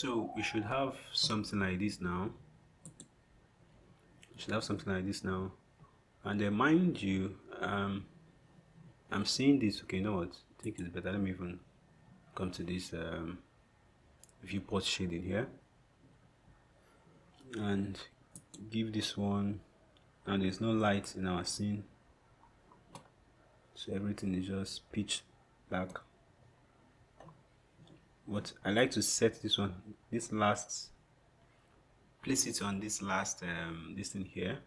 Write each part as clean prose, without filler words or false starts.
So we should have something like this now. And then mind you, I'm seeing this. Okay, you know what? I think it's better. Let me even come to this viewport shading here and give this one. And there's no light in our scene, so everything is just pitch black. What I like to set this one, place it on this last this thing here,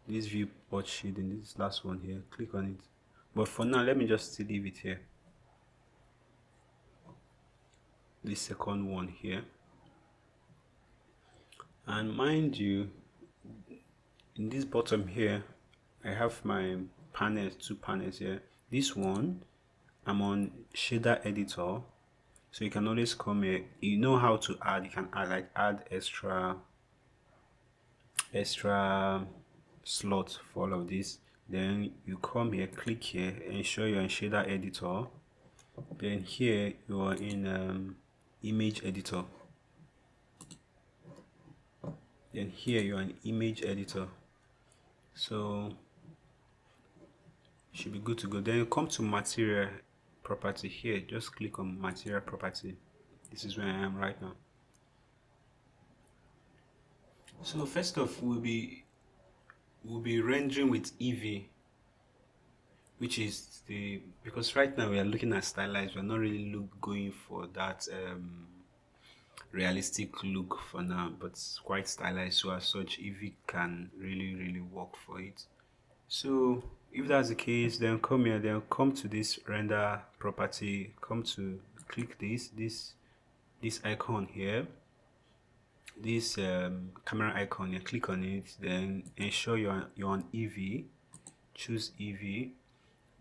this viewport shading, this last one here. Click on it, but for now let me just still leave it here, this second one here. And mind you, in this bottom here I have my panels, two panels here. This one I'm on shader editor, so you can always come here. You know how to add, you can add extra slot for all of this. Then you come here, click here, ensure you're in shader editor. Then here you are in image editor. Then here you are in image editor, so should be good to go. Then you come to material property here, just click on material property. This is where I am right now. So first off, we'll be rendering with Eevee, which is because right now we are looking at stylized. We're not really going for that realistic look for now, but it's quite stylized, so as such Eevee can really work for it. So if that's the case, then come here, then come to this render property, click this icon here, this camera icon here, click on it, then ensure you're on Eevee, choose Eevee,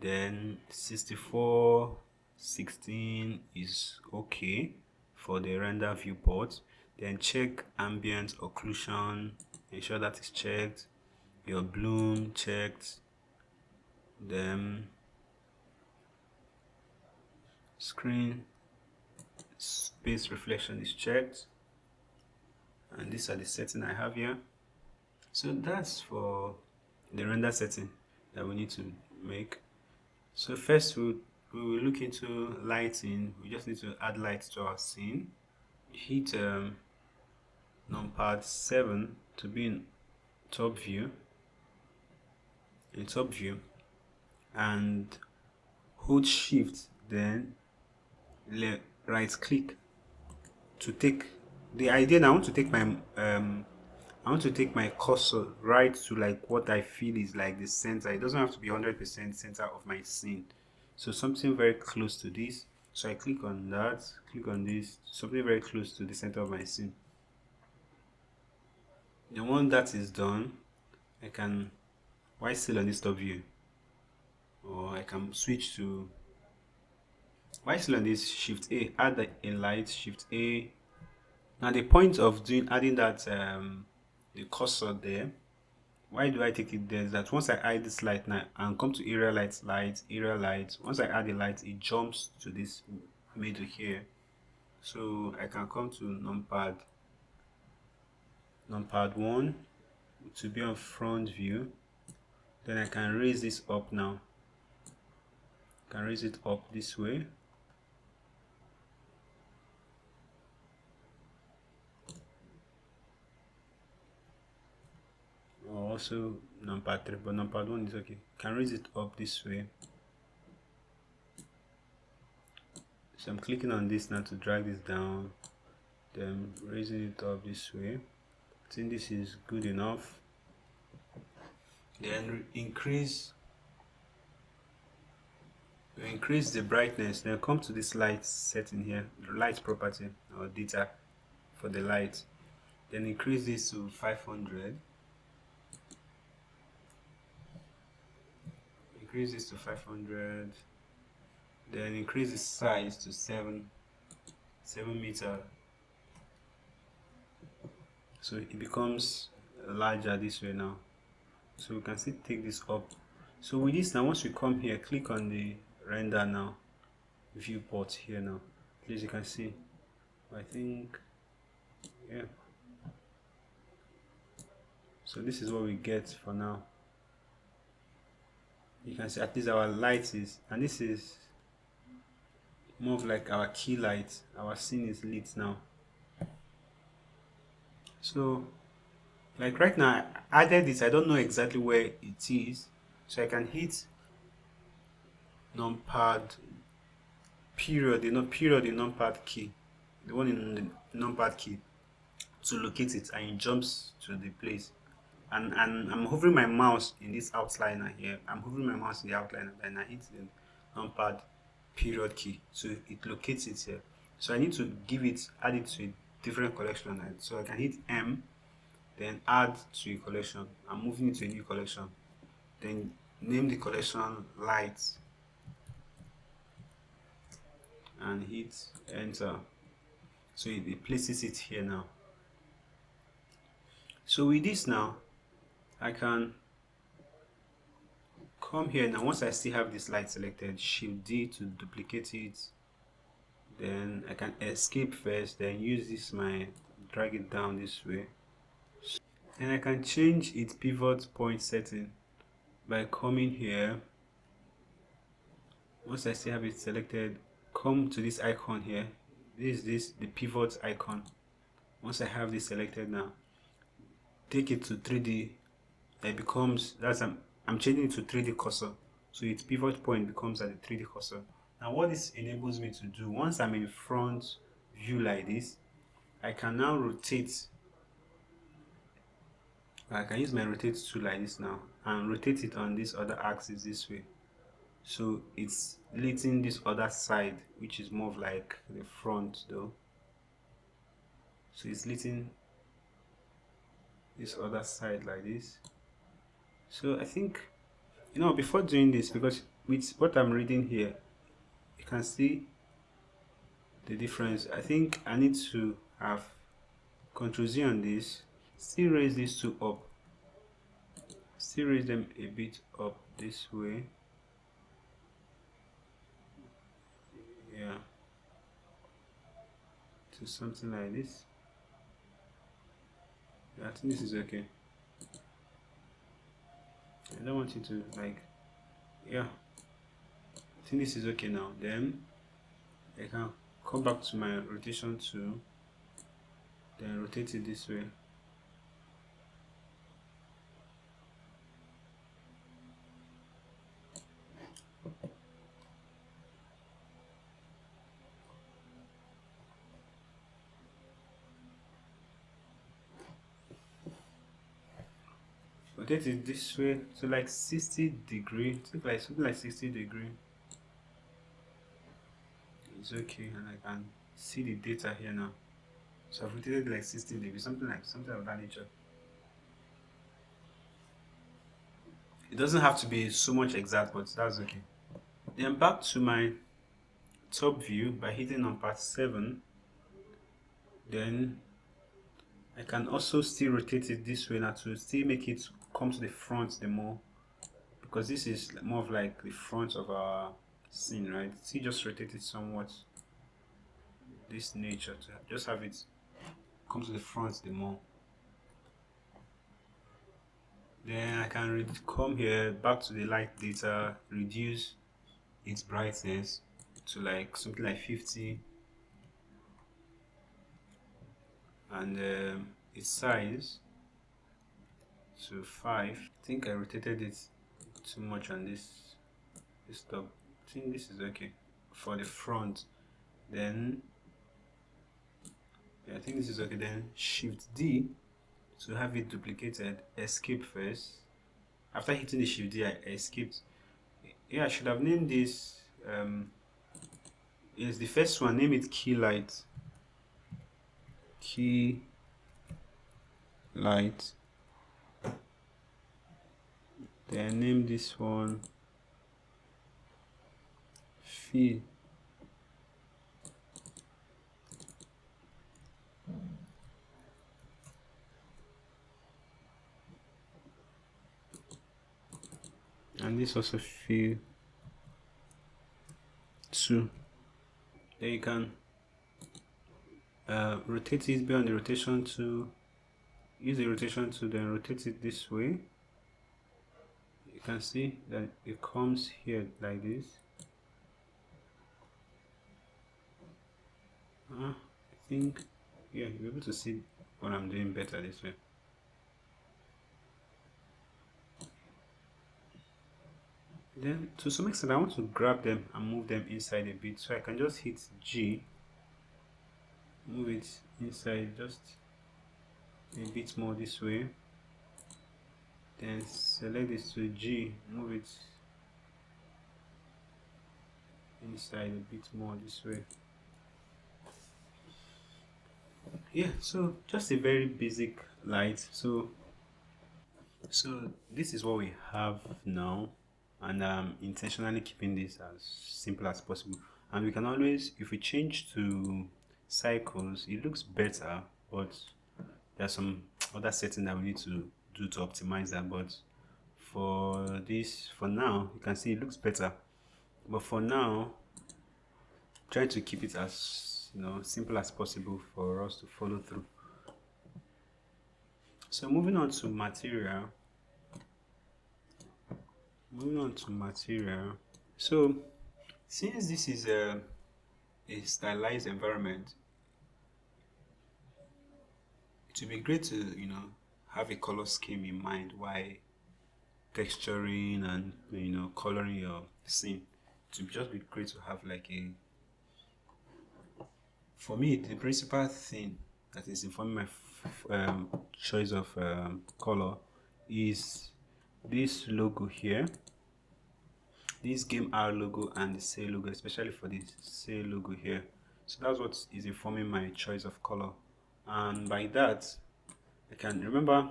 then 64:16 is okay for the render viewport. Then check ambient occlusion, ensure that is checked, your bloom checked, then screen space reflection is checked, and these are the settings I have here. So that's for the render setting that we need to make. So first we will look into lighting. We just need to add light to our scene. Hit numpad 7 to be in top view, and hold shift, then right click to take the idea. Now I want to take my cursor right to like what I feel is like the center. It doesn't have to be 100% center of my scene, so something very close to this. So I click on that, click on this, something very close to the center of my scene. Then once that is done, I can, while still on this top view, or I can switch to, while still on this, shift A, add a light, shift A. Now the point of adding that the cursor there, why do I take it there, is that once I add this light now and come to area light, once I add the light, it jumps to this middle here. So I can come to numpad 1 to be on front view. Then I can raise this up now. I can raise it up this way. Or also numpad 3, but numpad 1 is okay. Can raise it up this way. So I'm clicking on this now to drag this down, then raising it up this way. I think this is good enough. Then increase the brightness. Then come to this light setting here, light property or data for the light. Then increase this to 500. Increase this to 500. Then increase the size to 7 meter. So it becomes larger this way now. So we can still take this up. So with this now, once we come here, click on the render now, viewport here now. As you can see, I think, yeah. So this is what we get for now. You can see at least our light is, and this is more of like our key light. Our scene is lit now. So like right now I added this, I don't know exactly where it is, so I can hit numpad period, period, the numpad key, the one in the numpad key, to locate it, and it jumps to the place. And I'm hovering my mouse in this outliner here. I'm hovering my mouse in the outliner, and I hit the numpad period key, so it locates it here. So I need to add it to a different collection. So I can hit M, then add to a collection. I'm moving it to a new collection. Then name the collection lights and hit enter. So it places it here now. So with this now, I can come here now. Once I still have this light selected, Shift D to duplicate it. Then I can escape first, then use this drag it down this way. And I can change its pivot point setting by coming here. Once I still have it selected, come to this icon here. This is the pivot icon. Once I have this selected now, take it to 3D. It becomes, I'm changing it to 3D cursor, so its pivot point becomes at the 3D cursor. Now what this enables me to do, once I'm in front view like this, I can now rotate. I can use my rotate tool like this now and rotate it on this other axis this way. So it's lighting this other side, which is more of like the front though. So it's lighting this other side like this. So I think, before doing this, because with what I'm reading here, you can see the difference. I think I need to have Ctrl Z on this, still raise these two up, still raise them a bit up this way. Yeah, to something like this. Yeah, I think this is okay. I don't want it to yeah, I think this is okay now. Then I can come back to my rotation tool, then rotate it this way. Rotate it this way to like 60°, something like 60°. It's okay, and I can see the data here now. So I've rotated like 60 degrees, something of that nature. It doesn't have to be so much exact, but that's okay. Then back to my top view by hitting on part 7. Then I can also still rotate it this way now to still make it come to the front the more, because this is more of like the front of our scene, right? See, just rotate it somewhat this nature to just have it come to the front the more. Then I can come here back to the light data, reduce its brightness to like something like 50, and its size to 5. I think I rotated it too much on this top. I think this is okay for the front. Then I think this is okay. Then Shift D to have it duplicated. Escape first. After hitting the Shift D, I escaped. Yeah, I should have named this. Yes, the first one, name it key light. Key light. Then name this one fill. And this also fill 2. Then you can rotate it, be on the rotation tool, use the rotation tool, then rotate it this way. You can see that it comes here like this. I think, yeah, you'll be able to see what I'm doing better this way. Then to some extent I want to grab them and move them inside a bit, so I can just hit G, move it inside just a bit more this way, then select this to G, move it inside a bit more this way. Yeah, so just a very basic light. So this is what we have now, and I'm intentionally keeping this as simple as possible. And we can always, if we change to cycles, it looks better, but there's some other setting that we need to do to optimize that. But for this, for now, you can see it looks better. But for now, try to keep it as simple as possible for us to follow through. So moving on to material. So since this is a stylized environment, it would be great to have a color scheme in mind while texturing and coloring your scene. It would just be great to have like a, for me, the principal thing that is informing my choice of color is this logo here, this Gamr logo and the say logo, especially for this say logo here. So that's what is informing my choice of color, and by that I can remember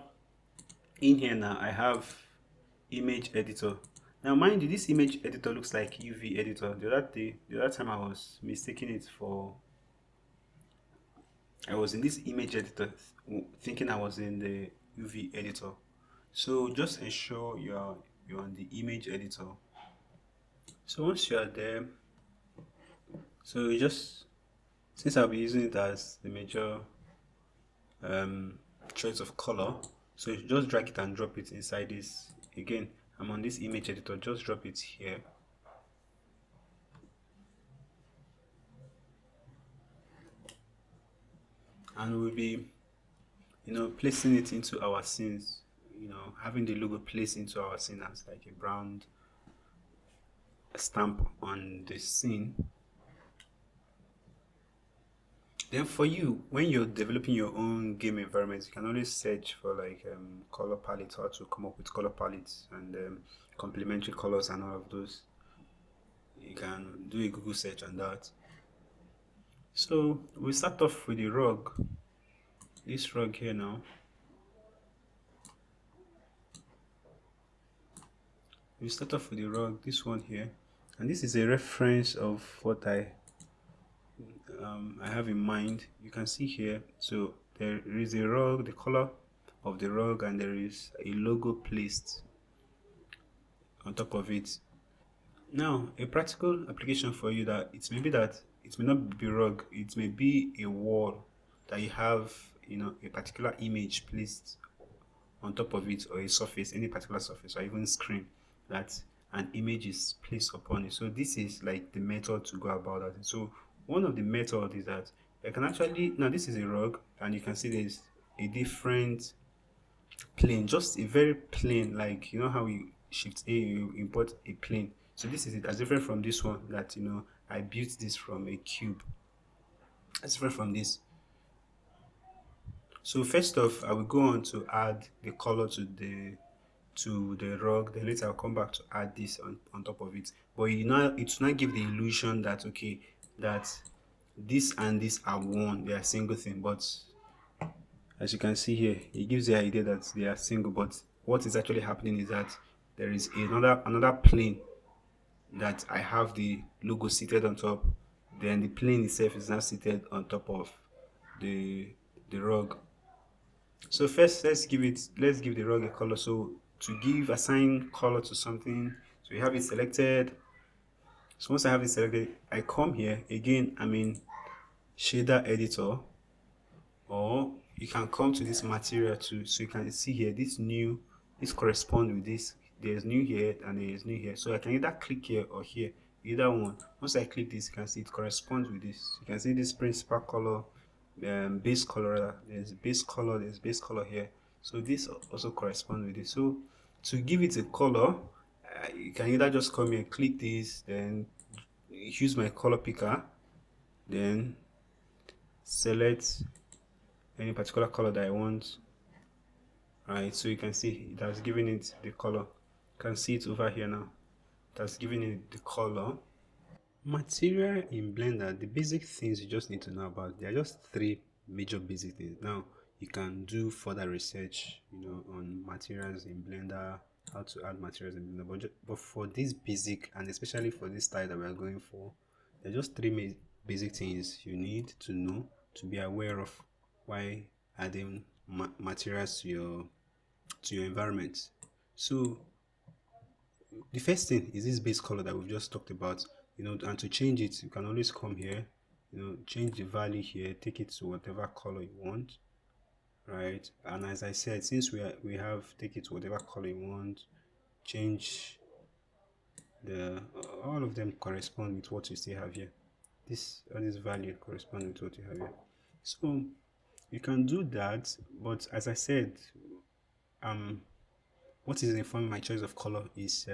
in here now I have image editor. Now mind you, this image editor looks like UV editor. The other time I was mistaking it for, I was in this image editor thinking I was in the UV editor. So just ensure you're on the image editor. So once you are there, so you just, since I'll be using it as the major choice of color, so you just drag it and drop it inside this. Again, I'm on this image editor, just drop it here. And we'll be placing it into our scenes, having the logo placed into our scene as like a brown stamp on the scene. Then for you, when you're developing your own game environment, you can always search for like color palettes, how to come up with color palettes and complementary colors and all of those. You can do a Google search on that. So we start off with the rug, this rug here now. We start off with the rug, this one here, and this is a reference of what I have in mind. You can see here, so there is a rug, the color of the rug, and there is a logo placed on top of it. Now a practical application for you, that it may not be rug, it may be a wall that you have a particular image placed on top of it, or a surface, any particular surface, or even screen that an image is placed upon it. So this is like the method to go about that. So one of the methods is that I can actually, now this is a rug, and you can see there's a different plane, just a very plain, like how you shift A, you import a plane. So this is it, as different from this one that I built this from a cube. That's different from this. So first off, I will go on to add the color to the rug. Then later I'll come back to add this on top of it. But it will not give the illusion that okay, that this and this are one, they are single thing. But as you can see here, it gives the idea that they are single. But what is actually happening is that there is another plane that I have the logo seated on top. Then the plane itself is now seated on top of the rug. So first, let's give the rug a color. So to assign color to something, so you have it selected. So once I have it selected, I come here again. I'm in shader editor. you can come to this material too, so you can see here this new, this correspond with this. There's new here and there's new here, so I can either click here or here, either one. Once I click this, you can see it corresponds with this. You can see this principal color, base color rather. There's base color, there's base color here, so this also corresponds with this. So to give it a color, you can either just come here, click this, then use my color picker, then select any particular color that I want. Right, so you can see it has given it the color. You can see it over here now. It has given it the color. Material in Blender, the basic things you just need to know about, there are just three major basic things. Now you can do further research, on materials in Blender, how to add materials in Blender, but for this basic, and especially for this style that we are going for, there are just three basic things you need to know, to be aware of while adding materials to your environment. So the first thing is this base color that we've just talked about, and to change it, you can always come here, change the value here, take it to whatever color you want, right? And as I said, since we have take it to whatever color you want, change the all of them correspond with what you still have here. All this value correspond with what you have here. So you can do that, but as I said, what is informing my choice of color is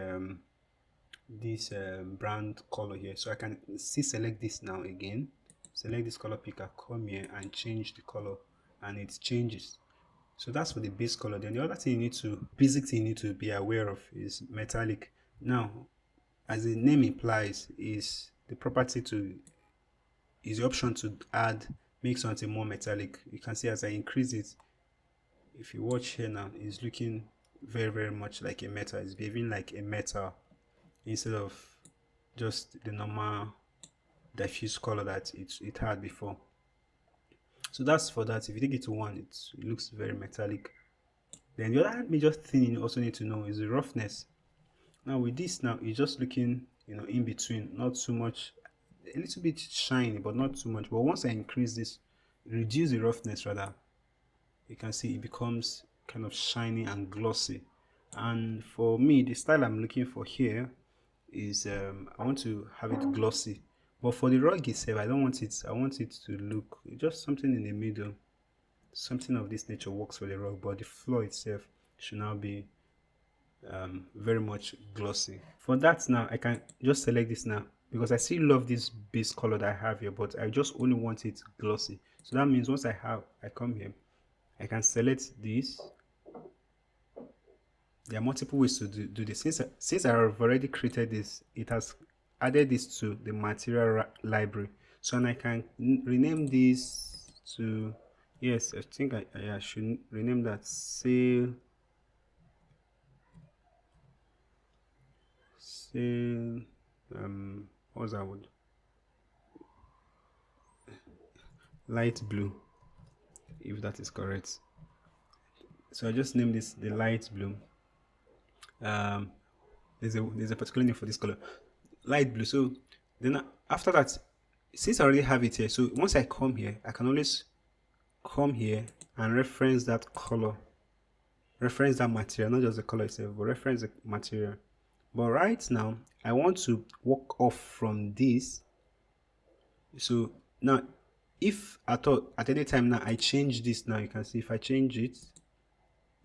this brand color here. So I can still select this now again, select this color picker, come here and change the color, and it changes. So that's for the base color. Then the other thing basic thing you need to be aware of is metallic. Now, as the name implies, is the option to make something more metallic. You can see as I increase it, if you watch here now, it's looking very, very much like a metal. It's behaving like a metal instead of just the normal diffuse color that it had before. So that's for that. If you take it to 1, it looks very metallic. Then the other major thing you also need to know is the roughness. Now with this, now it's just looking in between, not too much, a little bit shiny but not too much. But once I increase this, reduce the roughness rather, you can see it becomes kind of shiny and glossy. And for me, the style I'm looking for here is I want to have it glossy, but for the rug itself, I don't want it. I want it to look just something in the middle. Something of this nature works for the rug, but the floor itself should now be very much glossy. For that, now I can just select this now, because I still love this base color that I have here, but I just only want it glossy. So that means once I come here, I can select this. There are multiple ways to do this. Since I have already created this, it has added this to the material library. So, and I can rename this to, yes, I think I should rename that say what's that word? Light blue, if that is correct. So I just named this the light blue. There's a particular name for this color, light blue. So then after that, since I already have it here, so once I come here, I can always come here and reference that color, reference that material, not just the color itself, but reference the material. But right now I want to walk off from this. So now if at any time now I change this, now you can see if I change it,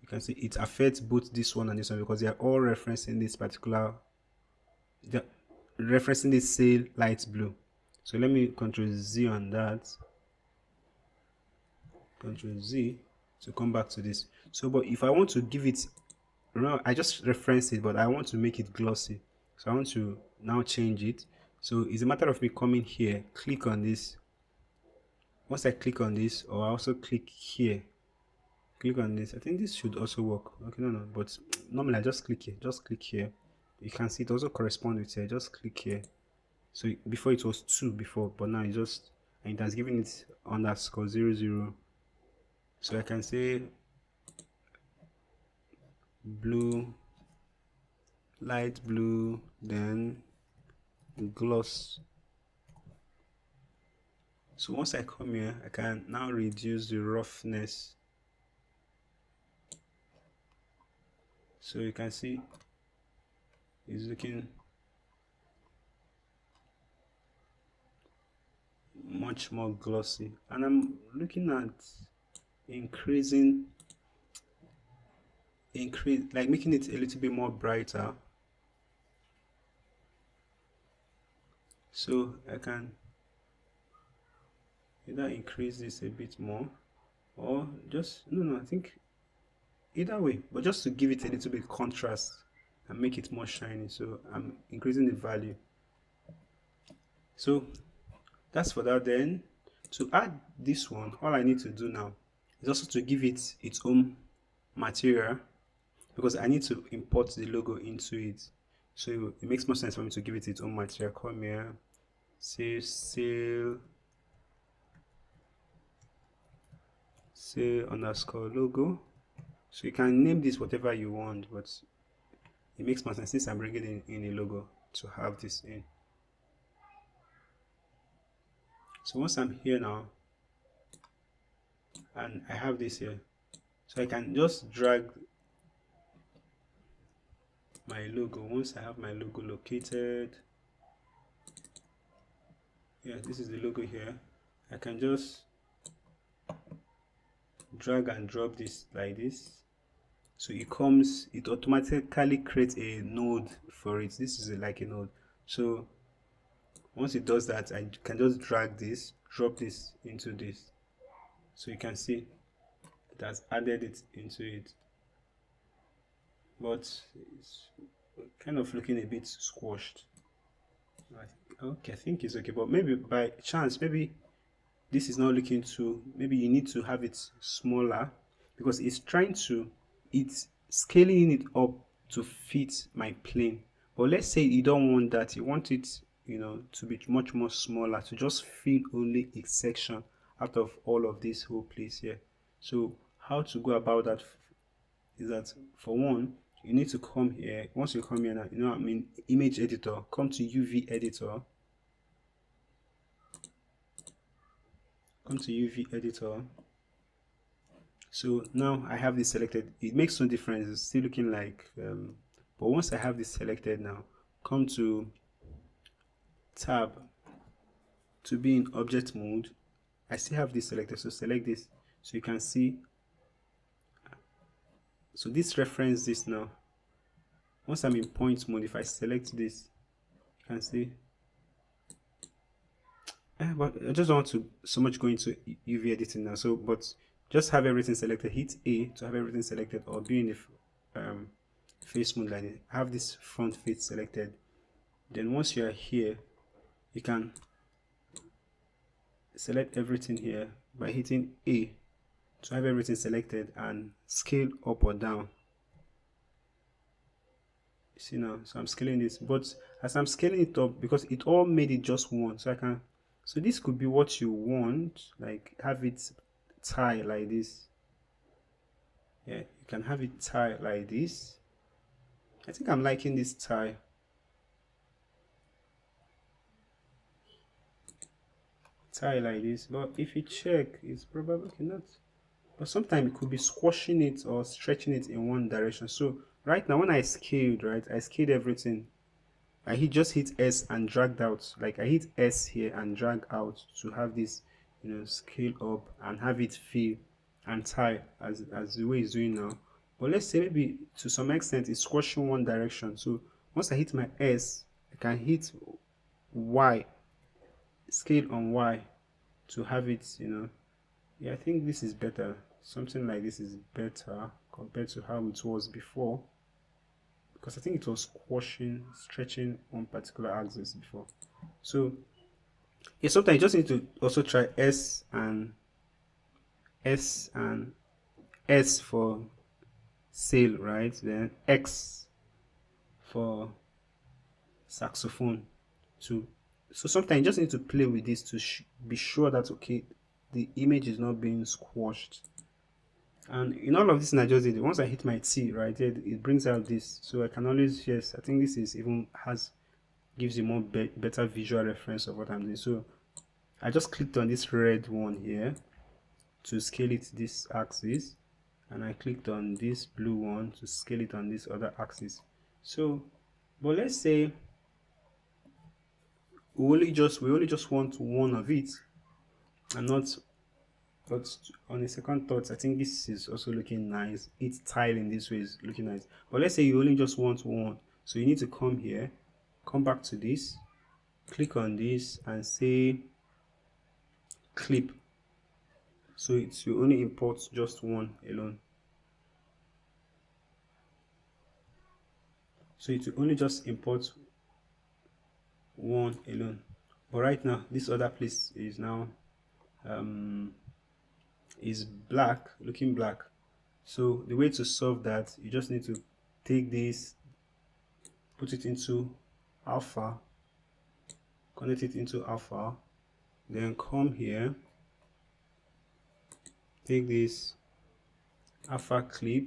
you can see it affects both this one and this one, because they are all referencing this particular, referencing this sale light blue. So let me Control Z on that, Control Z to come back to this. So but if I want to give it, remember I just referenced it, but I want to make it glossy, so I want to now change it. So it's a matter of me coming here, click on this. Once I click on this, or I also click here, click on this, I think this should also work. Okay, no, but normally I just click here, you can see it also corresponds with here. Just click here. So before it was 2 before, but now it has given it _00. So I can say blue, light blue, then gloss. So once I come here, I can now reduce the roughness. So you can see it's looking much more glossy, and I'm looking at increase like making it a little bit more brighter, so I can either increase this a bit more or just no, I think either way, but just to give it a little bit contrast and make it more shiny, so I'm increasing the value. So that's for that. Then to add this one, all I need to do now is also to give it its own material, because I need to import the logo into it. So it makes more sense for me to give it its own material. Come here, say sale underscore logo. So you can name this whatever you want, but it makes more sense since I'm bringing in a logo to have this in. So once I'm here now and I have this here, so I can just drag my logo. Once I have my logo located, yeah, this is the logo here, I can just drag and drop this like this. So it automatically creates a node for it. This is like a node. So once it does that, I can just drag this, drop this into this. So you can see it has added it into it. But it's kind of looking a bit squashed. Okay, I think it's okay. But maybe by chance, maybe this is not looking too, maybe you need to have it smaller, because it's scaling it up to fit my plane. But let's say you don't want that, you want it, to be much more smaller, to just fill only a section out of all of this whole place here. So how to go about that is that, for one, you need to come here. Once you come here now, image editor, come to UV editor, so now I have this selected. It makes no difference, it's still looking like but once I have this selected now, come to tab to be in object mode. I still have this selected, so select this, so you can see. So this reference this now. Once I'm in point mode, if I select this, you can see. But I just don't want to so much go into UV editing now. So, but just have everything selected. Hit A to have everything selected, or be in the face mode like this. Have this front face selected. Then once you are here, you can select everything here by hitting A to have everything selected and scale up or down. You see now, so I'm scaling this, but as I'm scaling it up, because it all made it just one, so I can. So this could be what you want, like have it tie like this. Yeah, you can have it tie like this. I think I'm liking this tie. Tie like this, but if you check, it's probably not. But sometimes it could be squashing it or stretching it in one direction. So right now, when I scaled, right, I scaled everything. Just hit S and dragged out. Like I hit S here and drag out to have this, scale up and have it feel and tie as the way it's doing now. But let's say maybe to some extent it's squashing one direction. So once I hit my S, I can hit Y, scale on Y to have it, yeah, I think this is better. Something like this is better compared to how it was before, because I think it was squashing, stretching one particular axis before. So yeah, sometimes you just need to also try S and S for sail, right? Then X for saxophone. So sometimes you just need to play with this to be sure that, okay, the image is not being squashed. And in all of this, I just did it. Once I hit my T, right, it brings out this. So I can always, yes, I think this is even gives you more better visual reference of what I'm doing. So I just clicked on this red one here to scale it this axis, and I clicked on this blue one to scale it on this other axis. So, but let's say we only just want one of it, and not. But on a second thought, I think this is also looking nice. It's tiling this way is looking nice. But let's say you only just want one, so you need to come here, come back to this, click on this, and say clip. So it's you only import just one alone. So it will only just import one alone. But right now, this other place is now is black, looking black. So the way to solve that, you just need to take this, put it into alpha, connect it into alpha, then come here, take this alpha clip.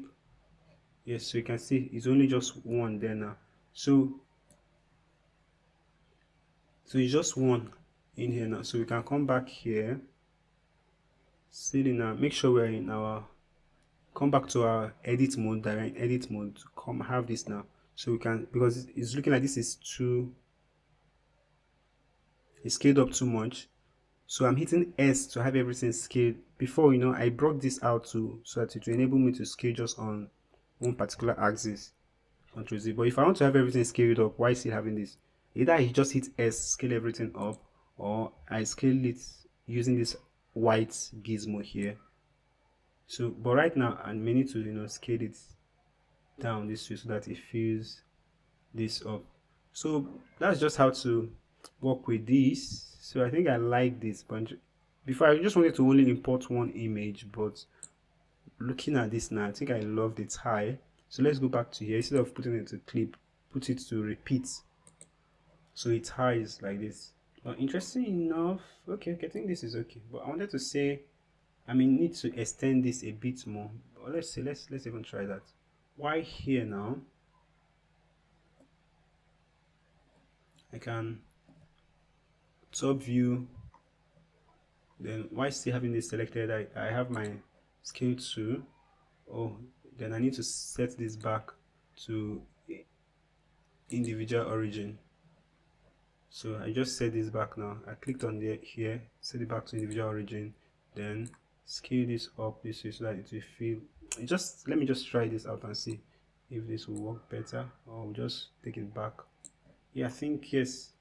Yes, so you can see it's only just one there now. So it's just one in here now. So we can come back here, see now, make sure we're in our, come back to our edit mode, direct edit mode, come have this now. So we can, because it's looking like this is too, it's scaled up too much. So I'm hitting S to have everything scaled. Before, you know, I brought this out to, so that it will enable me to scale just on one particular axis. Control Z. But if I want to have everything scaled up, why is it having this? Either I just hit S, scale everything up, or I scale it using this white gizmo here. So, but right now I may need to, you know, scale it down this way so that it fills this up. So that's just how to work with this. So I think I like this bunch. Before, I just wanted to only import one image, but looking at this now, I think I love the tie. So let's go back to here. Instead of putting it to clip, put it to repeat. So it ties like this. But interesting enough, okay, I think this is okay. But I wanted to say, I may need to extend this a bit more. But let's see, let's even try that. Why here now? I can top view. Then why still having this selected? I have my scale to. Oh, then I need to set this back to individual origin. So I just set this back now. I clicked on there here, set it back to individual origin, then scale this up this way so that it will feel. Just let me just try this out and see if this will work better, or we'll just take it back. Yeah, I think yes.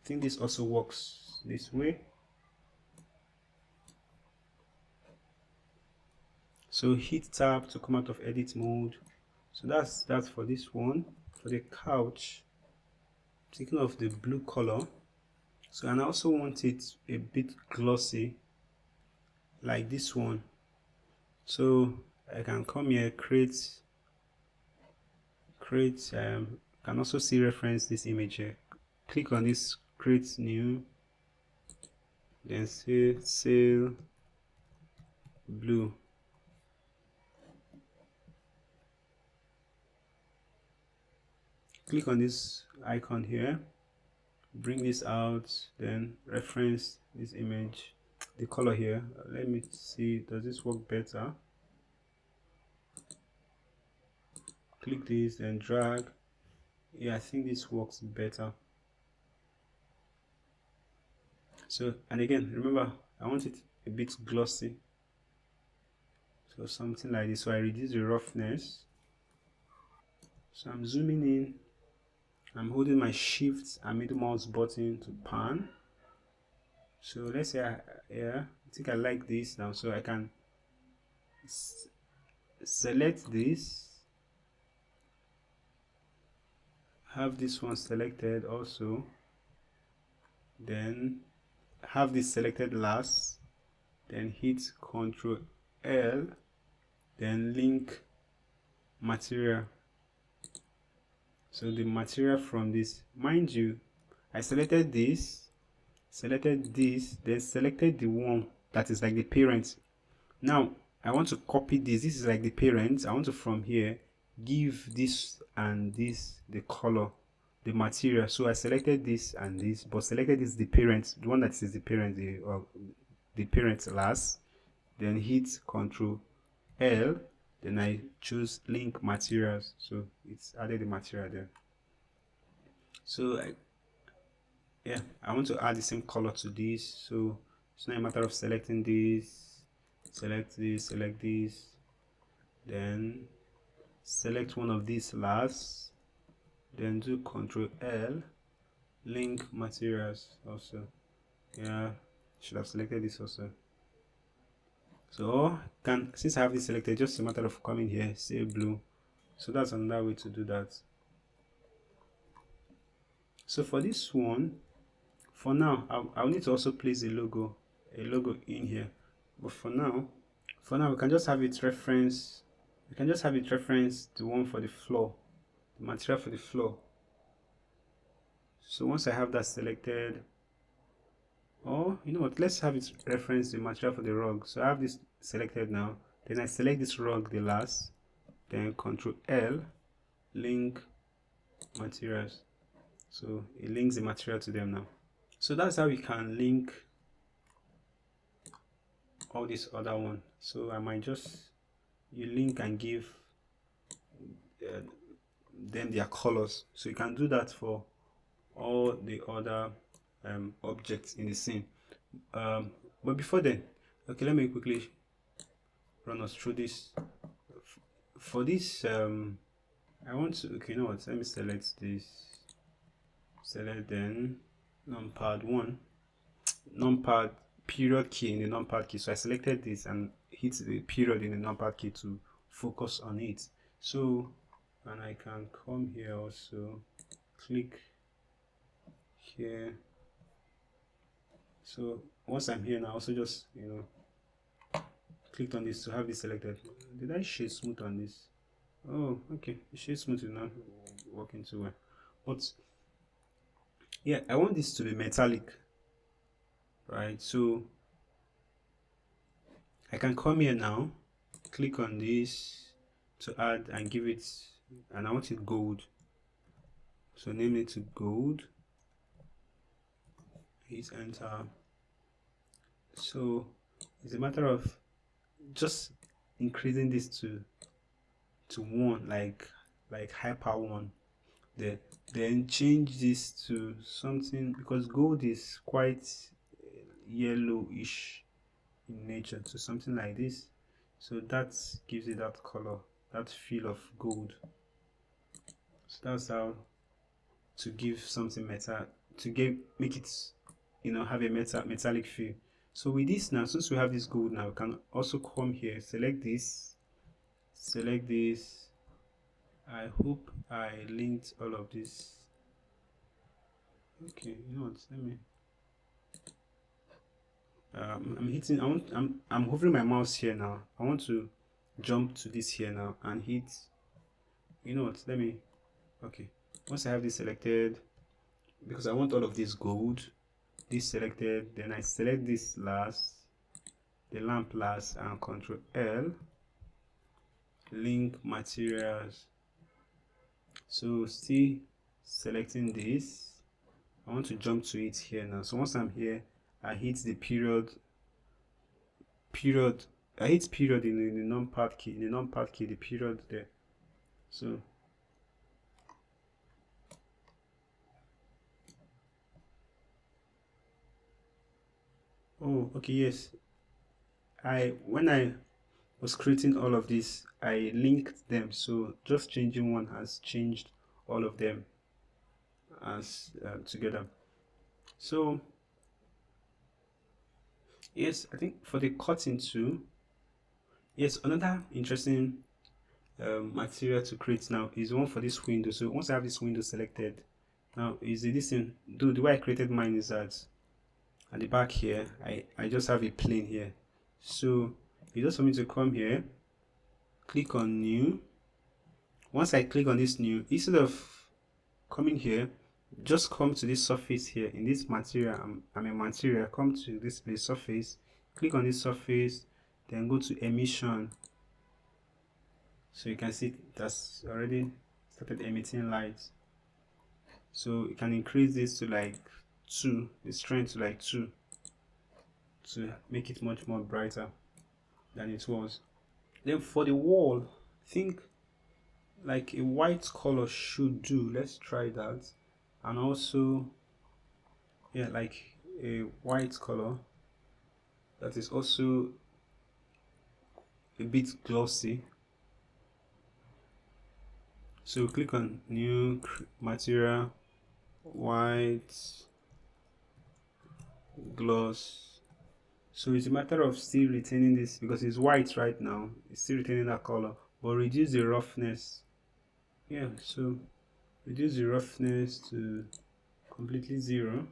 I think this also works this way. So hit tab to come out of edit mode. So that's for this one. For the couch, taking off the blue color. So, and I also want it a bit glossy like this one. So I can come here, create can also see reference this image here. Click on this, create new, then say sail blue. Click on this icon here, bring this out, then reference this image, the color here. Let me see, does this work better? Click this, then drag. Yeah, I think this works better. So, and again, remember, I want it a bit glossy. So something like this. So I reduce the roughness. So I'm zooming in. I'm holding my shift and middle mouse button to pan. So let's say I think I like this now. So I can select this, have this one selected also, then have this selected last, then hit Ctrl L, then link material. So the material from this, mind you, I selected this, then selected the one that is like the parent. Now I want to copy this. This is like the parent. I want to from here give this and this the color, the material. So I selected this and this, but selected this the parent, the one that is the parent, the parent last. Then hit Ctrl L. Then I choose link materials. So it's added the material there. So yeah, I want to add the same color to this. So it's not a matter of selecting this, select this, then select one of these last, then do Ctrl L, link materials also. Yeah, should have selected this also. So since I have this selected, just a matter of coming here, say blue. So that's another way to do that. So for this one, for now, I'll need to also place a logo in here. But for now we can just have it reference. We can just have it reference the one for the floor, the material for the floor. So once I have that selected, or you know what, let's have it reference the material for the rug. So I have this selected now. Then I select this rug the last. Then Ctrl L, link materials. So it links the material to them now. So that's how we can link all this other one. So I might just link and give them their colors. So you can do that for all the other objects in the scene. But before then, okay, let me quickly run us through this. For this, I want to, okay, you know what, let me select this, select then numpad 1, numpad period key in the numpad key. So I selected this and hit the period in the numpad key to focus on it. So, and I can come here also, click here. So once I'm here now, also just, you know, clicked on this to have this selected. Did I shade smooth on this? Oh, okay, the shade smooth is not working too well. But yeah, I want this to be metallic, right? So I can come here now, click on this to add and give it, and I want it gold. So name it to gold. Hit enter. So it's a matter of just increasing this to 1, like hyper 1. Then change this to something, because gold is quite yellowish in nature, to something like this. So that gives it that color, that feel of gold. So that's how to give something metal, to make it, you know, have a metallic feel. So with this now, since we have this gold now, we can also come here, select this. I hope I linked all of this. Okay, you know what, let me I'm hovering my mouse here now. I want to jump to this here now and hit, you know what, let me, okay, once I have this selected, because I want all of this gold, this selected, then I select this last, the lamp last, and Ctrl L, link materials. So still selecting this, I want to jump to it here now. So once I'm here, I hit the period, I hit period in the numpad key, the period there. So oh, okay, yes, when I was creating all of this, I linked them. So just changing one has changed all of them as together. So yes, I think for the cutting too, yes, another interesting material to create now is one for this window. So once I have this window selected, now is this thing, the way I created mine is that at the back here, I just have a plane here. So it's just for me to come here, click on new. Once I click on this new, instead of coming here, just come to this surface here in this material. I'm a material, come to this place, surface, click on this surface, then go to emission. So you can see that's already started emitting light. So you can increase this to like 2, the strength to like 2, to make it much more brighter than it was. Then for the wall, I think like a white color should do. Let's try that. And also, yeah, like a white color that is also a bit glossy. So click on new material, white gloss. So it's a matter of still retaining this, because it's white right now, it's still retaining that color, but reduce the roughness. Yeah, so reduce the roughness to completely 0.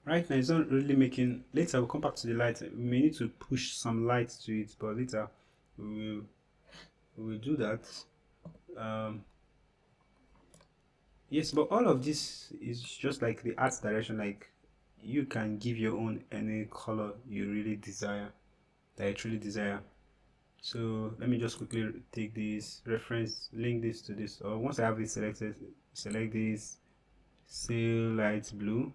Right now it's not really making. Later we'll come back to the light. We may need to push some light to it, but later we will do that. Yes, but all of this is just like the art direction. Like you can give your own any color you really desire, that you truly desire. So let me just quickly take this reference, link this to this, or once I have it selected, select this, say light blue,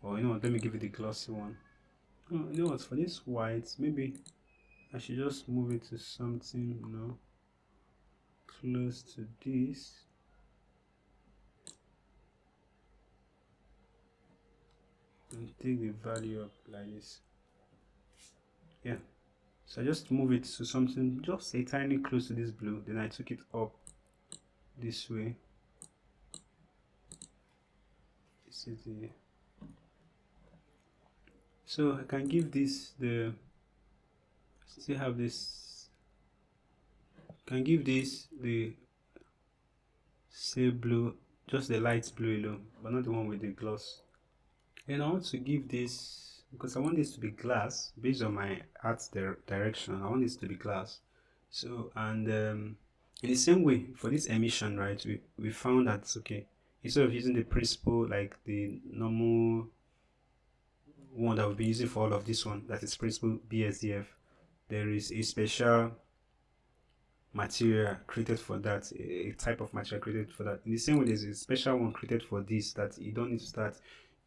or you know what, let me give it the glossy one. Oh, you know what, for this white, maybe I should just move it to something, you know, close to this. And take the value up like this. Yeah. So I just move it to something just a tiny close to this blue. Then I took it up this way. This is the. So I can give this the. Still have this. Can give this the. Say blue, just the light blue alone, but not the one with the gloss. And I want to give this, because I want this to be glass based on my art direction. I want this to be glass. So, and in the same way for this emission, right, we found that okay, instead of using the principle like the normal one that we'll be using for all of this one, that is principle BSDF, there is a special material created for that, a type of material created for that. In the same way, there's a special one created for this that you don't need to start.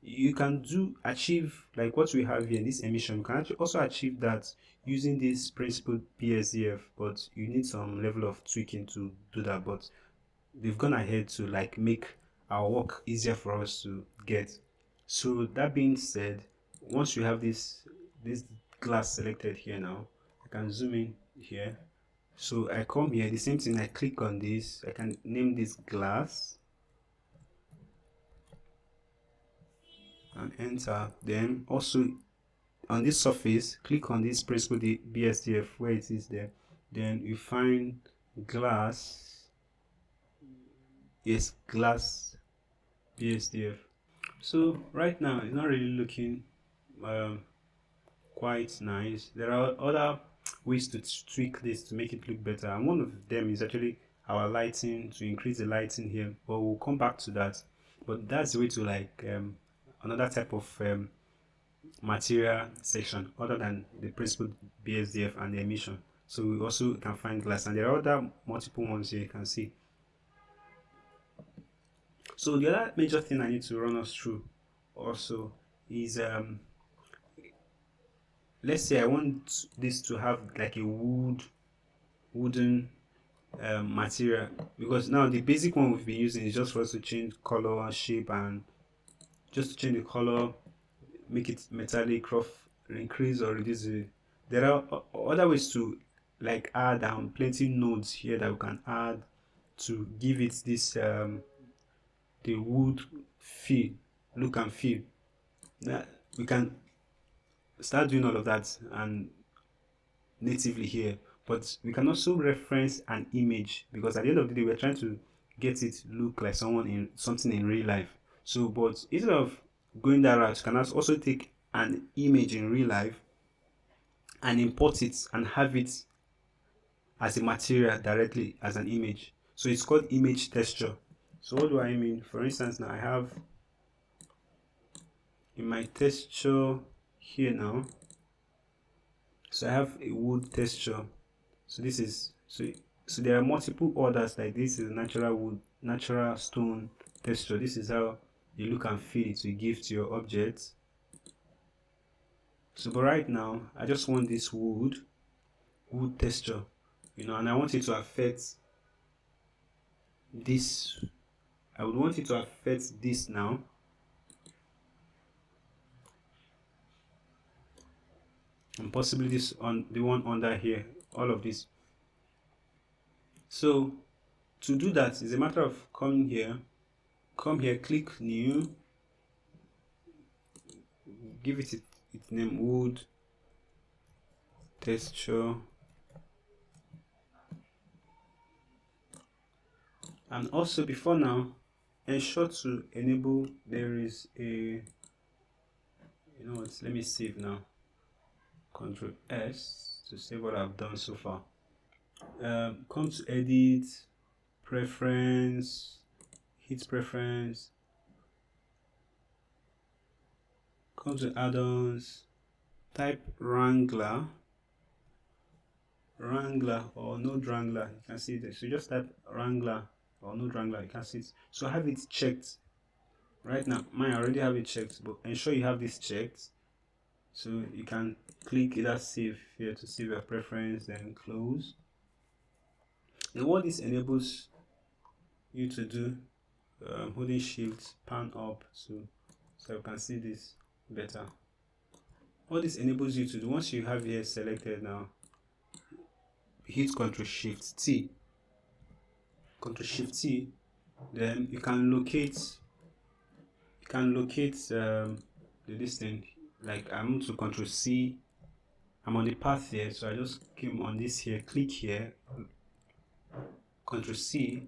You can achieve like what we have here, this emission. You can actually also achieve that using this principle PSDF, but you need some level of tweaking to do that. But they've gone ahead to like make our work easier for us to get. So that being said, once you have this glass selected here now, I can zoom in here. So I come here, the same thing, I click on this, I can name this glass and enter. Then also on this surface, click on this principle the BSDF where it is there. Then you find glass, yes, glass BSDF. So right now it's not really looking quite nice. There are other ways to tweak this to make it look better, and one of them is actually our lighting, to increase the lighting here, but we'll come back to that. But that's the way to like another type of material section other than the principal BSDF and the emission. So we also can find glass, and there are other multiple ones here you can see. So the other major thing I need to run us through also is let's say I want this to have like a wooden material, because now the basic one we've been using is just for us to change color, shape, and just to change the color, make it metallic, rough, increase or reduce it. There are other ways to like add plenty nodes here that we can add to give it this the wood feel, look and feel. That we can start doing all of that and natively here, but we can also reference an image, because at the end of the day we're trying to get it look like someone in something in real life. So but instead of going that route, you can also take an image in real life and import it and have it as a material directly as an image. So it's called image texture. So what do I mean? For instance, now I have in my texture here now, so I have a wood texture. So this is, so So there are multiple orders, like this is natural wood, natural stone texture. This is how the look and feel it will give to your object. So but right now I just want this wood texture, you know, and I want it to affect this. I would want it to affect this now. And possibly this on the one under here, all of this. So to do that is a matter of coming here, click new, give it its name, wood texture, and also before now ensure to enable, there is a, you know what, let me save now, Ctrl S to save what I've done so far. Come to edit, preference, hit preference, come to add-ons, type Wrangler or Node Wrangler. You can see this. So just type Wrangler or Node Wrangler. You can see it. So I have it checked right now. Mine I already have it checked, but ensure you have this checked. So you can click either save here to save your preference, then close. And what this enables you to do, holding shift, pan up so you can see this better. What this enables you to do, once you have here selected now, hit Ctrl Shift T, then you can locate the distance. Like I'm to Ctrl C, I'm on the path here, so I just came on this here, click here, Ctrl C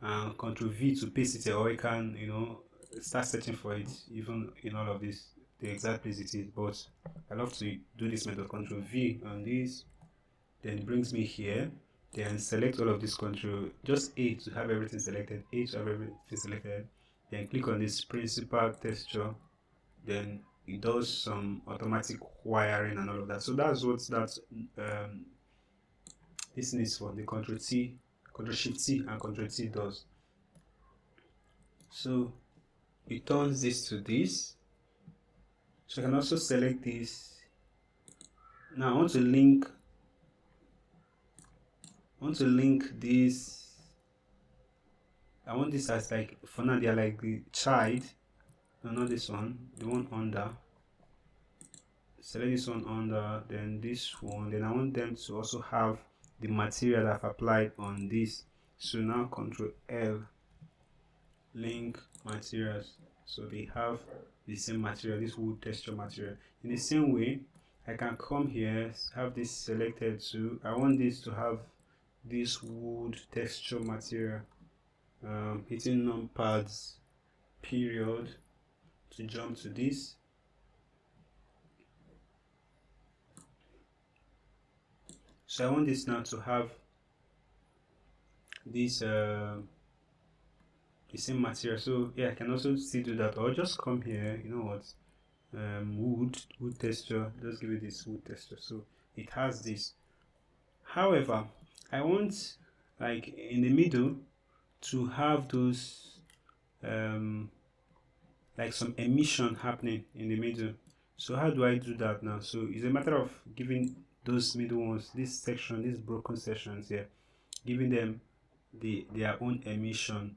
and Ctrl V to paste it here, or you can, you know, start searching for it even in all of this, the exact place it is. But I love to do this method, Ctrl V on this, then it brings me here, then select all of this, Ctrl just A to have everything selected, A to have everything selected, then click on this principal texture, then it does some automatic wiring and all of that. So that's what this is for, the Ctrl Shift T and Ctrl T does. So it turns this to this. So I can also select this. Now I want to link this. I want this as, like, for now they are like the child. No, not this one, the one under. Select this one under, then this one, then I want them to also have the material I've applied on this. So now Ctrl L, link materials, so they have the same material, this wood texture material. In the same way, I can come here, have this selected too. I want this to have this wood texture material, hitting numpads period to jump to this. So I want this now to have this the same material. So yeah, I can also still do that, or just come here, you know what, wood texture, just give it this wood texture, so it has this. However, I want, like, in the middle to have those like some emission happening in the middle. So how do I do that now? So it's a matter of giving those middle ones, this section, these broken sections here, giving them their own emission,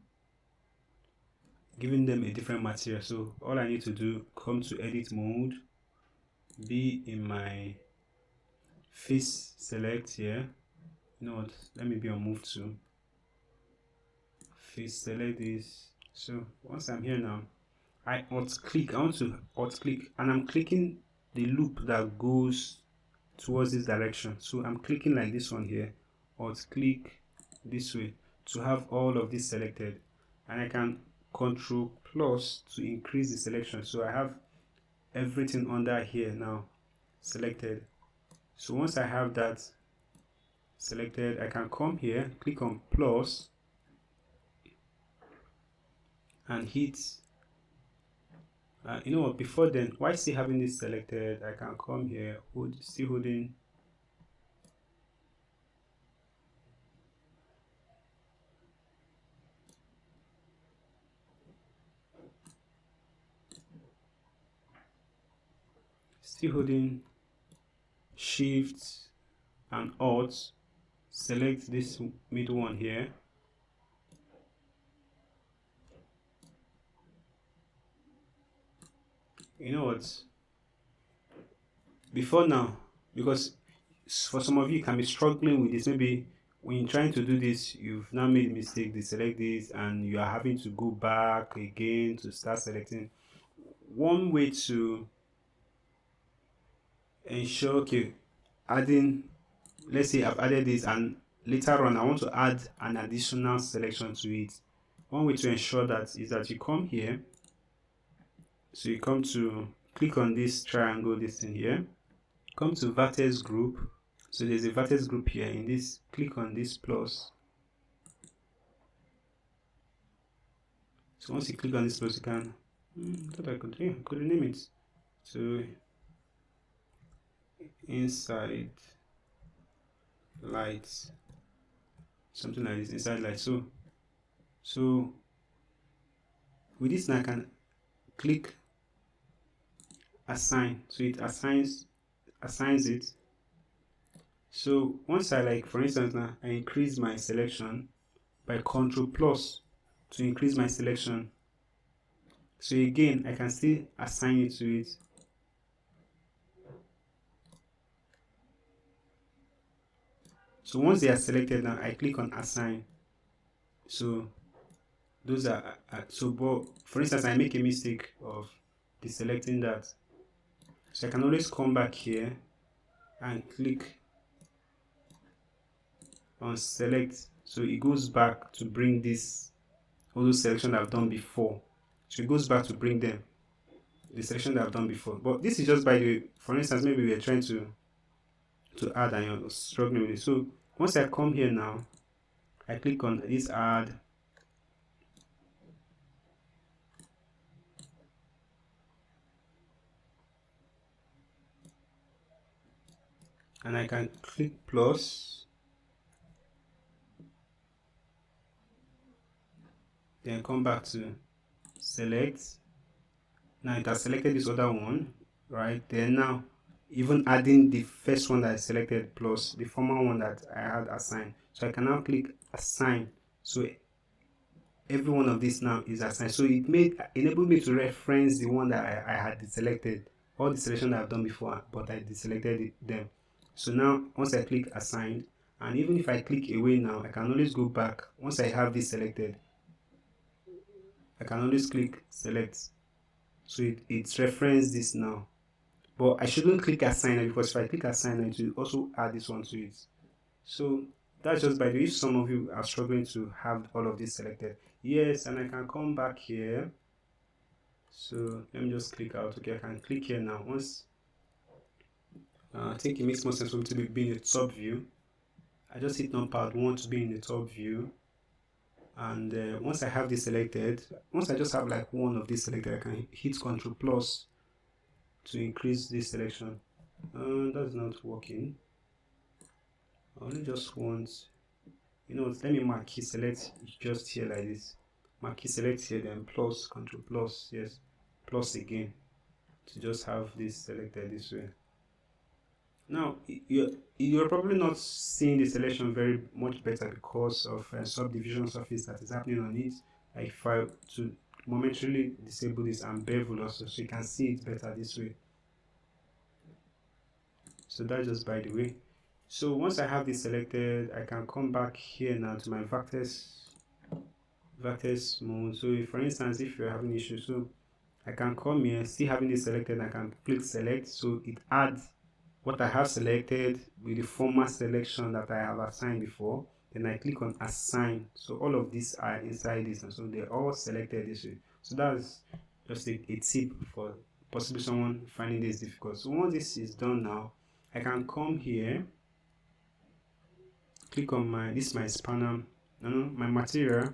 giving them a different material. So all I need to do, come to edit mode, be in my face select here, you know what, let me be on move to face select this. So once I'm here now, I want to alt click, and I'm clicking the loop that goes towards this direction. So I'm clicking like this one here, alt click this way to have all of this selected, and I can Ctrl plus to increase the selection. So I have everything under here now selected. So once I have that selected, I can come here, click on plus and hit you know what, before then, why still having this selected, I can come here, still holding still holding Shift and Alt, select this middle one here. You know what? Before now, because for some of you can be struggling with this, maybe when you're trying to do this, you've now made a mistake, they select this, and you are having to go back again to start selecting. One way to ensure, okay, adding, let's say I've added this and later on I want to add an additional selection to it. One way to ensure that is that you come here, so you come to click on this triangle, this thing here, come to vertex group. So there's a vertex group here. In this, click on this plus. So once you click on this plus, you can I thought I could rename it. So inside lights, something like this, inside light. So with this now I can click assign, so it assigns it. So once I, like, for instance, now I increase my selection by Ctrl plus to increase my selection. So again, I can still assign it to it. So once they are selected now, I click on assign. So those are so, but for instance, I make a mistake of deselecting that. So I can always come back here and click on select. So it goes back to bring this, all those selections I've done before. So it goes back to bring them, the selection that I've done before. But this is just by the way, for instance, maybe we are trying to add and you're struggling with it. So once I come here now, I click on this add, and I can click plus, then come back to select. Now it has selected this other one, right? Then now even adding the first one that I selected plus the former one that I had assigned. So I can now click assign. So every one of these now is assigned. So it enabled me to reference the one that I had deselected, all the selection that I've done before, but I deselected them. So now once I click assigned, and even if I click away now, I can always go back. Once I have this selected, I can always click select. So it's referenced this now. But I shouldn't click assign, because if I click assign, it will also add this one to it. So that's just by the way, if some of you are struggling to have all of this selected. Yes, and I can come back here. So let me just click out. Okay, I can click here now. Once I think it makes more sense for me to be in the top view. I just hit numpad 1 to be in the top view. And once I have this selected, once I just have like one of these selected, I can hit Ctrl plus to increase this selection. That's not working. I only just want, let me mark key select just here like this. Mark key select here, then plus, Ctrl plus, yes, plus again, to just have this selected this way. Now you're probably not seeing the selection very much better because of subdivision surface that is happening on it. Like if I to momentarily disable this and bevel also, so you can see it better this way. So that's just by the way. So once I have this selected, I can come back here now to my vertex mode. So if, for instance, if you're having issues, so I can come here, still having this selected, I can click select, so it adds what I have selected with the former selection that I have assigned before. Then I click on assign, so all of these are inside this, and so they're all selected this way. So that's just a tip for possibly someone finding this difficult. So once this is done now, I can come here, click on my spanner, my material.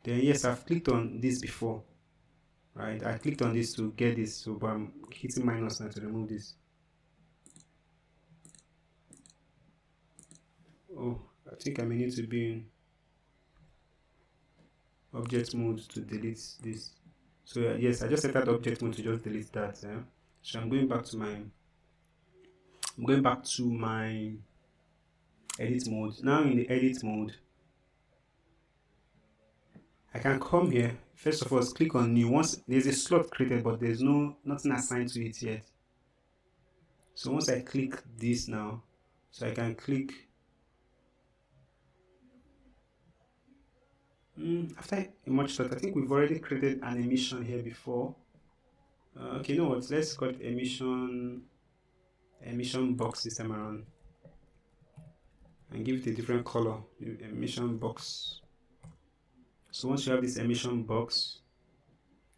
Then yes, I've clicked on this before, right? I clicked on this to get this, so but I'm hitting minus now to remove this. Oh, I think I may need to be in object mode to delete this. So yes, I just set that object mode to just delete that. So I'm going back to my I'm going back to my edit mode. Now in the edit mode, I can come here. First of all, click on new. Once there's a slot created, but there's nothing assigned to it yet. So once I click this now, so I can click after image slot. I think we've already created an emission here before. Okay, you know what? Let's call it emission box this time around, and give it a different color. Emission box. So once you have this emission box,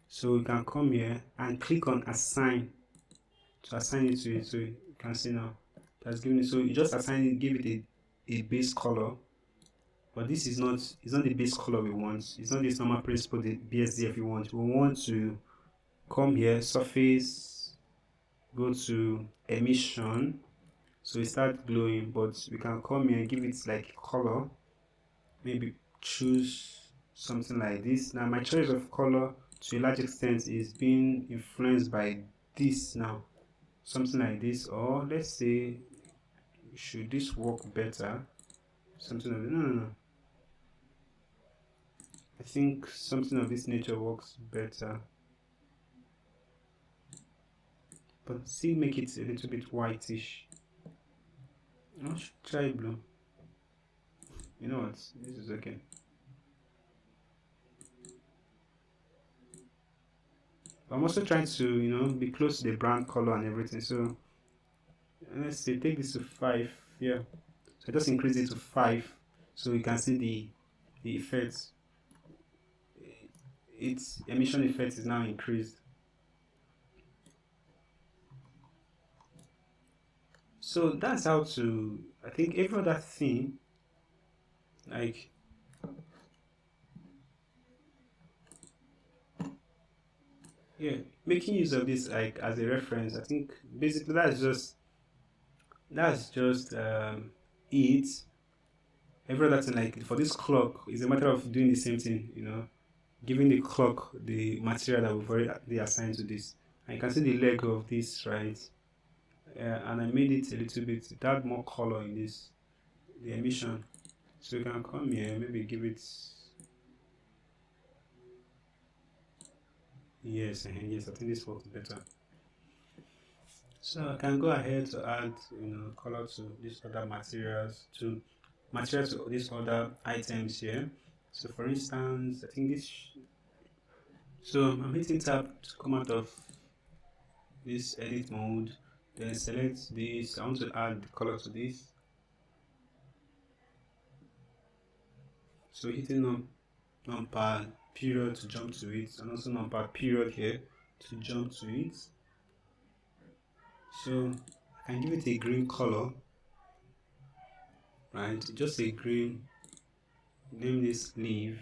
so you can come here and click on assign to assign it to it. So you can see now that's given it. So you just assign it, give it a base color. But this is not, it's not the base color we want. It's not this normal principle, the BSDF we want. We want to come here, surface, go to emission. So it starts glowing, but we can come here and give it like color. Maybe choose something like this. Now my choice of color to a large extent is being influenced by this now. Something like this, or let's say, should this work better? Something like no. I think something of this nature works better, but still make it a little bit whitish. I should try blue. You know what? This is okay. I'm also trying to, be close to the brown color and everything. So let's say take this to 5 here. So just increase it to 5, so you can see the effects. Its emission effect is now increased. So that's how to, I think every other thing, like making use of this like as a reference. I think basically that's just it. Every other thing, like for this clock, is a matter of doing the same thing, giving the clock the material that we've already assigned to this. And you can see the leg of this, right? And I made it a little bit, to add more color in this, the emission. So you can come here, maybe give it, yes, I think this works better. So I can go ahead to add, color to these other materials, to these other items here. So for instance, I think this, so I'm hitting tab to come out of this edit mode, then select this. I want to add the color to this. So hitting number period to jump to it, and also number period here to jump to it. So I can give it a green color, right? Just a green. Name this leaves.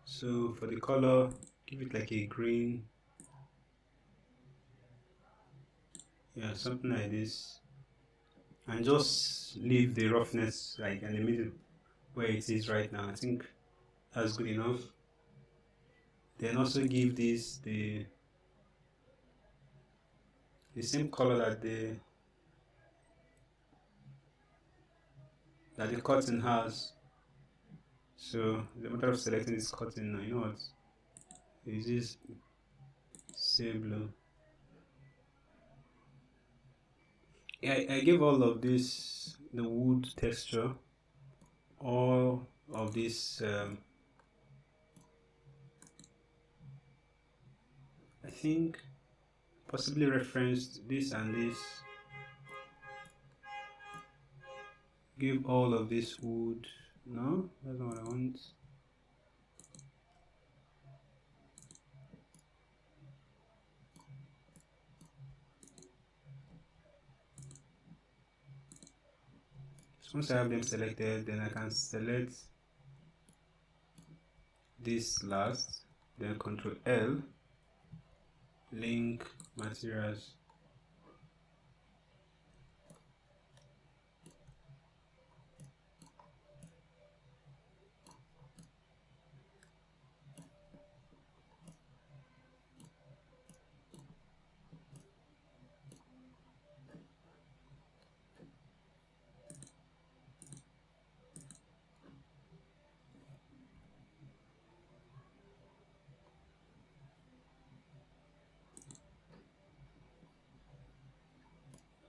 So for the color, give it like a green, something like this, and just leave the roughness like in the middle where it is right now. I think that's good enough. Then also give this the same color that the curtain has. So the matter of selecting this curtain now, you know what? Is this say blue? I gave all of this the wood texture, all of this. I think possibly referenced this and this. Give all of this wood. No, that's not what I want. So once I have them selected, then I can select this last, then Control L, link materials.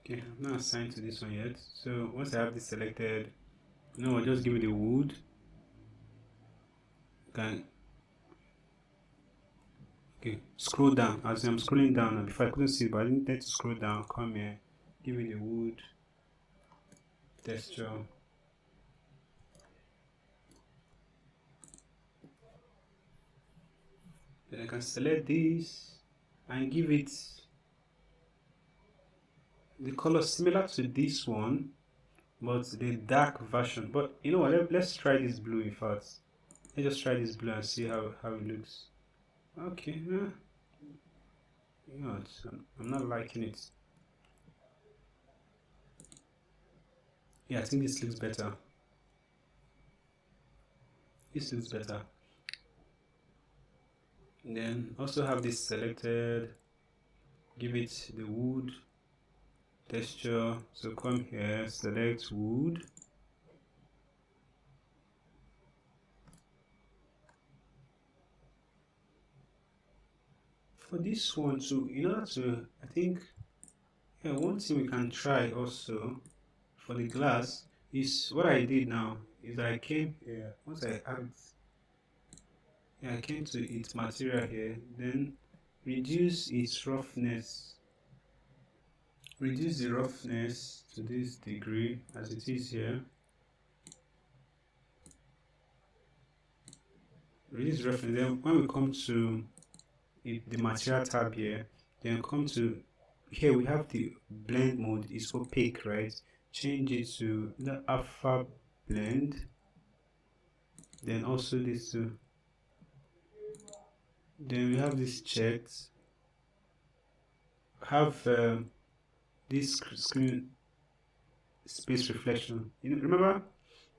Okay, I'm not assigned to this one yet. So once I have this selected, just give me the wood. Can okay, scroll down. As I'm scrolling down, and before I couldn't see it, but I didn't need to scroll down. Come here, give me the wood texture. Then I can select this and give it the color similar to this one, but the dark version. But you know what? Let's try this blue in fact. Let's just try this blue and see how it looks. Okay, I'm not liking it. Yeah, I think this looks better. This looks better. And then also have this selected. Give it the wood texture. So come here, select wood. For this one too, in order to, I think, yeah, one thing we can try also for the glass is what I did now is I came here, once I add, yeah, I came to its material here, then reduce its roughness, reduce the roughness to this degree as it is here, reduce roughness. Then when we come to the material tab here, then come to here, we have the blend mode is opaque, right? Change it to the alpha blend, then also this too. Then we have this checked, have this screen space reflection. Remember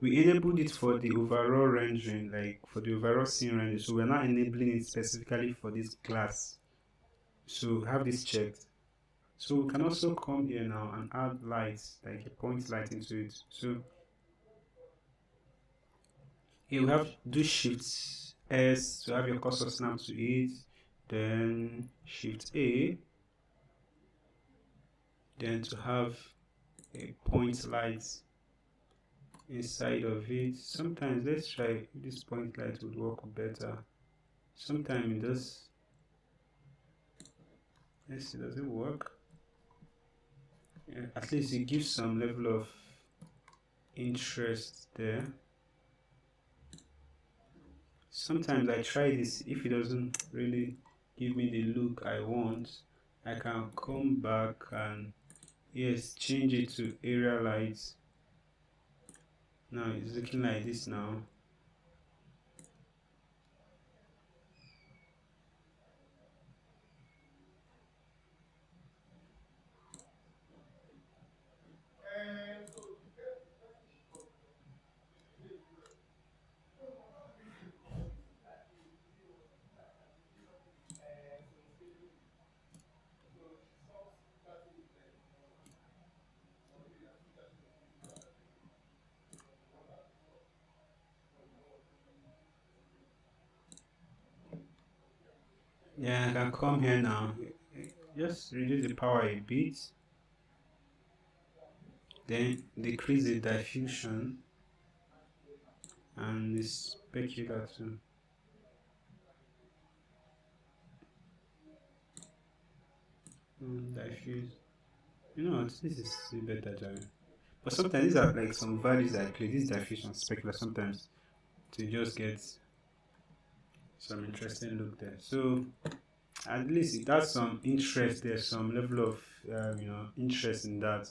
we enabled it for the overall rendering, like for the overall scene rendering, so we're not enabling it specifically for this glass. So have this checked. So we can also come here now and add lights, like a point light into it. So here we have do shift S to have your cursor snap to it, then shift A, then to have a point light inside of it. Sometimes let's try if this point light would work better. Sometimes it does. Let's see, does it work? Yeah, at least it gives some level of interest there. Sometimes I try this, if it doesn't really give me the look I want, I can come back and yes, change it to area lights. Now it's looking like this now. Yeah, I can come here now. Just reduce the power a bit, then decrease the diffusion and the specular too. Diffuse. This is a better job. But sometimes these are like some values I play. This diffusion specular sometimes to just get some interesting look there. So at least it has some interest there, some level of interest in that.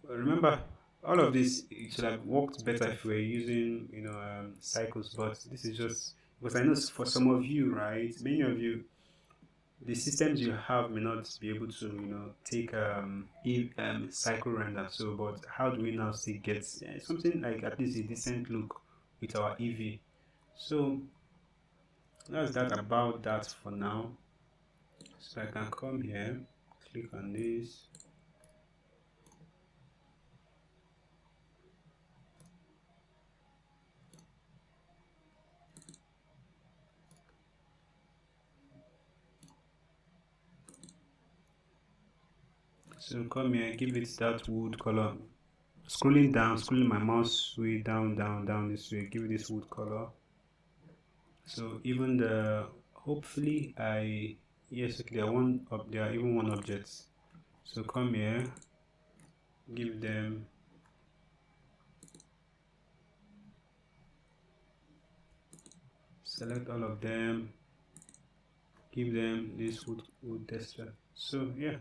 But remember, all of this it should have worked better if we were using cycles, but this is just because I know for some of you, right, many of you, the systems you have may not be able to take cycle render. So but how do we now still get something like at least a decent look with our EV? So that's that about that for now. So I can come here, click on this. So come here, give it that wood color. Scrolling down, scrolling my mouse way down, down, down this way, give it this wood color. So even the, hopefully yes, okay, there are even one objects. So come here, give them, select all of them, give them this wood texture. So yeah,